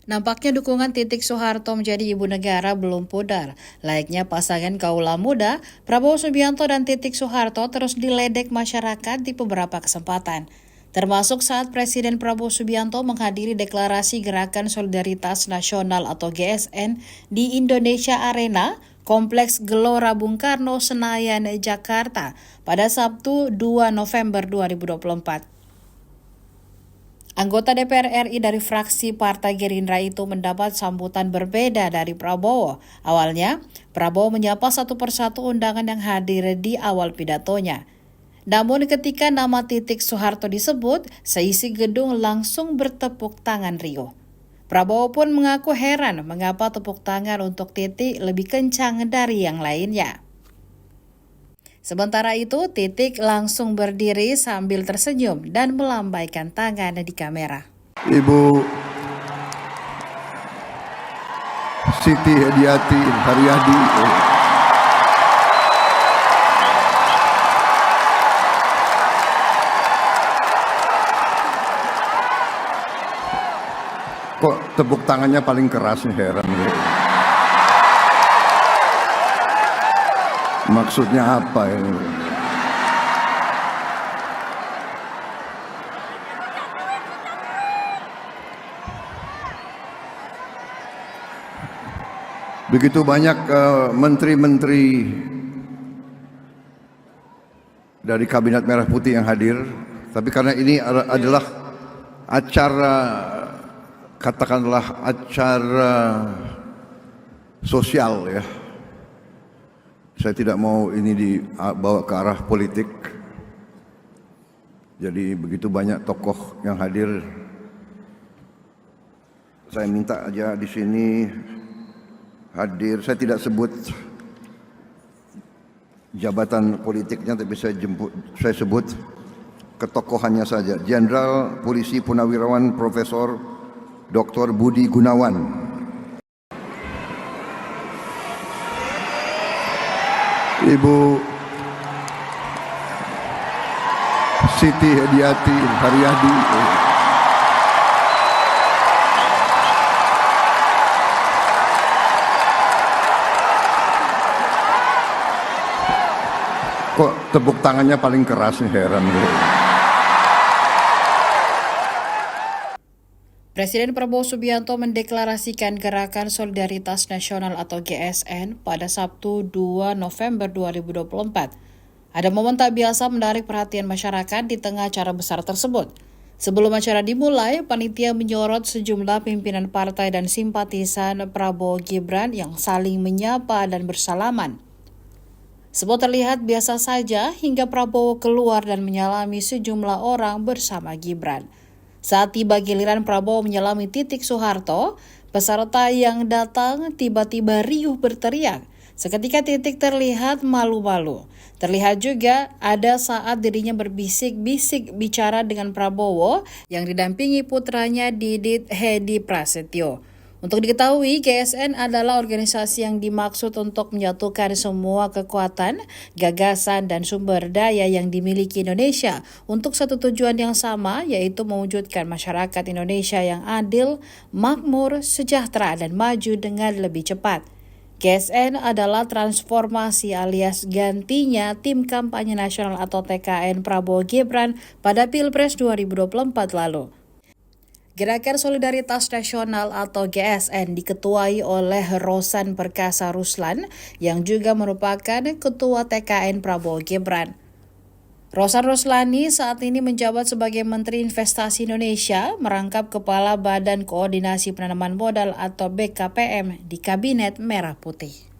Nampaknya dukungan Titik Soeharto menjadi ibu negara belum pudar. Layaknya pasangan kaula muda, Prabowo Subianto dan Titik Soeharto terus diledek masyarakat di beberapa kesempatan. Termasuk saat Presiden Prabowo Subianto menghadiri deklarasi Gerakan Solidaritas Nasional atau GSN di Indonesia Arena, Kompleks Gelora Bung Karno, Senayan, Jakarta pada Sabtu 2 November 2024. Anggota DPR RI dari fraksi Partai Gerindra itu mendapat sambutan berbeda dari Prabowo. Awalnya, Prabowo menyapa satu persatu undangan yang hadir di awal pidatonya. Namun ketika nama Titik Soeharto disebut, seisi gedung langsung bertepuk tangan riuh. Prabowo pun mengaku heran mengapa tepuk tangan untuk Titik lebih kencang dari yang lainnya. Sementara itu, Titik langsung berdiri sambil tersenyum dan melambaikan tangan di kamera. Ibu Siti Hediati Haryadi, kok tepuk tangannya paling keras nih, heran gue. Maksudnya apa ini? Begitu banyak menteri-menteri dari Kabinet Merah Putih yang hadir, tapi karena ini adalah acara, katakanlah acara sosial ya, saya tidak mau ini dibawa ke arah politik. Jadi begitu banyak tokoh yang hadir, saya minta aja di sini hadir. Saya tidak sebut jabatan politiknya, tapi saya sebut ketokohannya saja. Jenderal Polisi Purnawirawan Profesor Dr. Budi Gunawan, Ibu Siti Hediati Haryadi, kok tepuk tangannya paling keras nih, heran gue. Presiden Prabowo Subianto mendeklarasikan Gerakan Solidaritas Nasional atau GSN pada Sabtu 2 November 2024. Ada momen tak biasa menarik perhatian masyarakat di tengah acara besar tersebut. Sebelum acara dimulai, panitia menyorot sejumlah pimpinan partai dan simpatisan Prabowo Gibran yang saling menyapa dan bersalaman. Semua terlihat biasa saja hingga Prabowo keluar dan menyalami sejumlah orang bersama Gibran. Saat tiba giliran Prabowo menyalami Titik Soeharto, peserta yang datang tiba-tiba riuh berteriak. Seketika Titik terlihat malu-malu. Terlihat juga ada saat dirinya berbisik-bisik bicara dengan Prabowo yang didampingi putranya Didit Hedi Prasetyo. Untuk diketahui, GSN adalah organisasi yang dimaksud untuk menyatukan semua kekuatan, gagasan, dan sumber daya yang dimiliki Indonesia untuk satu tujuan yang sama, yaitu mewujudkan masyarakat Indonesia yang adil, makmur, sejahtera, dan maju dengan lebih cepat. GSN adalah transformasi alias gantinya tim kampanye nasional atau TKN Prabowo Gibran pada Pilpres 2024 lalu. Gerakan Solidaritas Nasional atau GSN diketuai oleh Rosan Perkasa Ruslan yang juga merupakan Ketua TKN Prabowo Gibran. Rosan Ruslani saat ini menjabat sebagai Menteri Investasi Indonesia, merangkap Kepala Badan Koordinasi Penanaman Modal atau BKPM di Kabinet Merah Putih.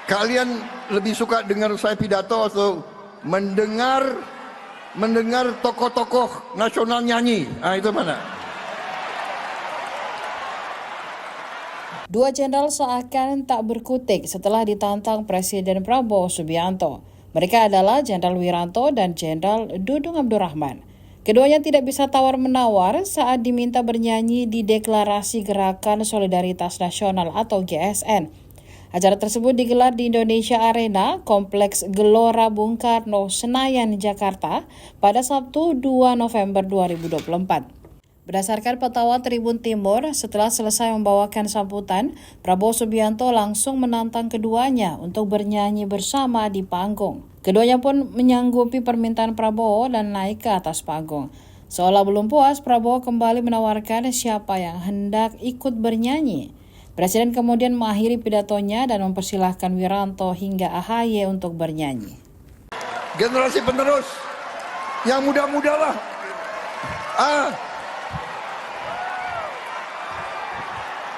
Kalian lebih suka dengar saya pidato atau mendengar tokoh-tokoh nasional nyanyi? Itu mana? Dua jenderal seakan tak berkutik setelah ditantang Presiden Prabowo Subianto. Mereka adalah Jenderal Wiranto dan Jenderal Dudung Abdurrahman. Keduanya tidak bisa tawar-menawar saat diminta bernyanyi di Deklarasi Gerakan Solidaritas Nasional atau GSN. Acara tersebut digelar di Indonesia Arena, Kompleks Gelora Bung Karno, Senayan, Jakarta pada Sabtu 2 November 2024. Berdasarkan pantauan Tribun Timur, setelah selesai membawakan sambutan, Prabowo Subianto langsung menantang keduanya untuk bernyanyi bersama di panggung. Keduanya pun menyanggupi permintaan Prabowo dan naik ke atas panggung. Seolah belum puas, Prabowo kembali menawarkan siapa yang hendak ikut bernyanyi. Presiden kemudian mengakhiri pidatonya dan mempersilahkan Wiranto hingga AHY untuk bernyanyi. Generasi penerus, yang muda-muda lah.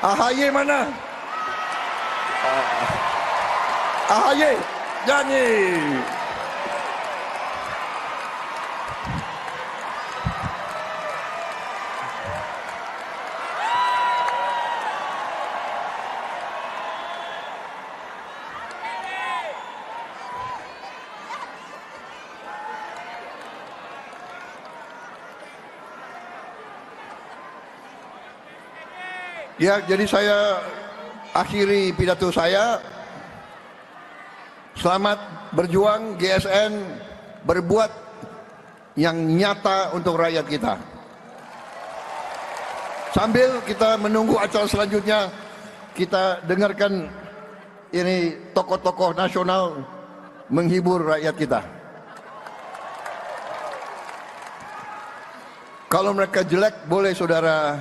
AHY mana? AHY nyanyi. Ya, jadi saya akhiri pidato saya. Selamat berjuang GSN, berbuat yang nyata untuk rakyat kita. Sambil kita menunggu acara selanjutnya, kita dengarkan ini tokoh-tokoh nasional menghibur rakyat kita. Kalau mereka jelek, boleh saudara.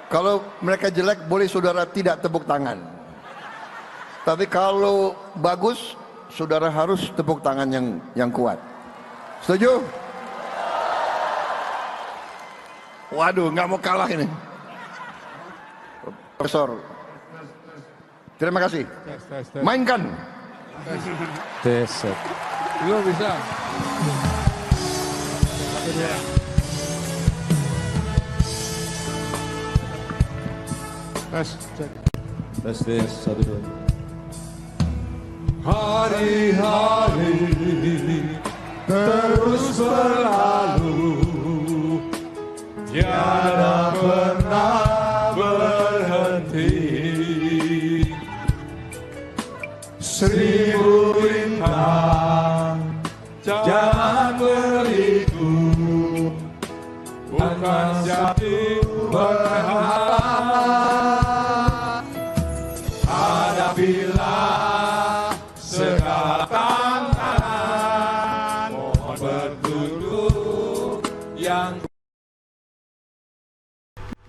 Kalau mereka jelek, boleh saudara tidak tepuk tangan. Tapi kalau bagus, saudara harus tepuk tangan yang kuat. Setuju? Waduh, nggak mau kalah ini. Profesor, terima kasih. Mainkan. Tes. Lo bisa. Tes, 1, 2. Hari-hari terus berlalu, tiada pernah berhenti. 1000 bintang jangan berliku, bukan jatuh berharap. Hadapilah segala tantangan, mohon petunjuk yang.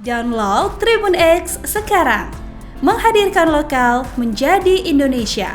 Download Tribun X sekarang, menghadirkan lokal menjadi Indonesia.